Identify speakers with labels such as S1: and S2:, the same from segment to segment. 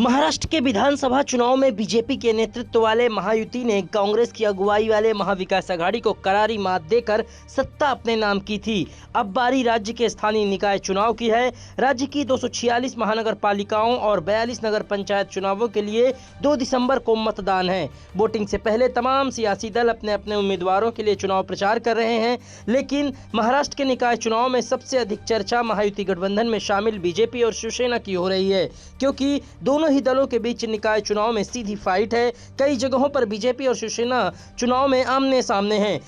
S1: महाराष्ट्र के विधानसभा चुनाव में बीजेपी के नेतृत्व वाले महायुति ने कांग्रेस की अगुवाई वाले महाविकास आघाड़ी को करारी मात देकर सत्ता अपने नाम की थी। अब बारी राज्य के स्थानीय निकाय चुनाव की है। राज्य की 246 महानगर पालिकाओं और 42 नगर पंचायत चुनावों के लिए 2 दिसंबर को मतदान है। वोटिंग से पहले तमाम सियासी दल अपने अपने उम्मीदवारों के लिए चुनाव प्रचार कर रहे हैं, लेकिन महाराष्ट्र के निकाय चुनाव में सबसे अधिक चर्चा महायुति गठबंधन में शामिल बीजेपी और शिवसेना की हो रही है, क्योंकि दोनों ही दलों के बीच निकाय चुनाव में सीधी फाइट है। कई जगहों पर बीजेपी और शिवसेना चुनाव में आमने सामने हैं।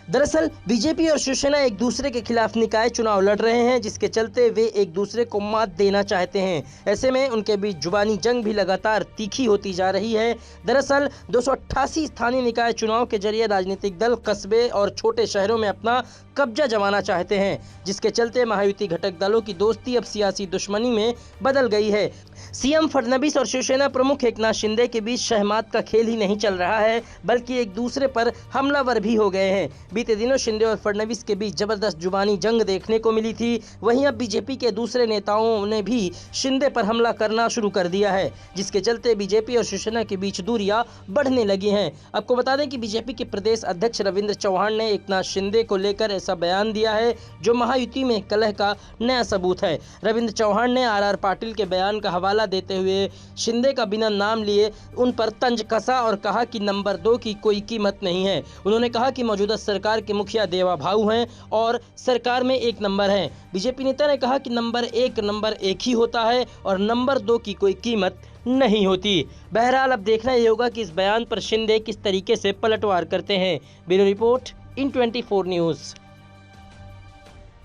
S1: दरअसल बीजेपी और शिवसेना एक दूसरे के खिलाफ निकाय चुनाव लड़ रहे हैं, जिसके चलते वे एक दूसरे को मात देना चाहते हैं। ऐसे में उनके बीच जुबानी जंग भी लगातार तीखी होती जा रही है। दरअसल 288 स्थानीय निकाय चुनाव के जरिए राजनीतिक दल कस्बे और छोटे शहरों में अपना कब्जा जमाना चाहते हैं, जिसके चलते महायुति घटक दलों की दोस्ती अब सियासी दुश्मनी में बदल गई है। सीएम फडणवीस और शिवसेना प्रमुख एकनाथ शिंदे के बीच शहमात का खेल ही नहीं चल रहा है, बल्कि एक दूसरे पर हमलावर भी हो गए हैं। बीते दिनों शिंदे और फडणवीस के बीच जबरदस्त जुबानी जंग देखने को मिली थी। वहीं अब बीजेपी के दूसरे नेताओं ने भी शिंदे पर हमला करना शुरू कर दिया है, जिसके चलते बीजेपी और शिवसेना के बीच दूरियां बढ़ने लगी हैं। आपको बता दें कि बीजेपी के प्रदेश अध्यक्ष रविंद्र चौहान ने एकनाथ शिंदे को लेकर ऐसा बयान दिया है जो महायुति में कलह का नया सबूत है। रविंद्र चौहान ने आर पाटिल के बयान का हवाला देते हुए शिंदे का बिना नाम लिए उन पर तंज कसा और कहा कि नंबर 2 की कोई कीमत नहीं है। उन्होंने कहा कि मौजूदा सरकार के मुखिया देवा भाऊ हैं और सरकार में 1 नंबर है। बीजेपी नेता ने कहा कि नंबर 1 ही होता है और नंबर 2 की कोई कीमत नहीं होती। बहरहाल अब देखना ये होगा कि इस बयान पर शिंदे किस तरीके से पलटवार करते हैं। ब्यूरो रिपोर्ट इन 24 न्यूज़।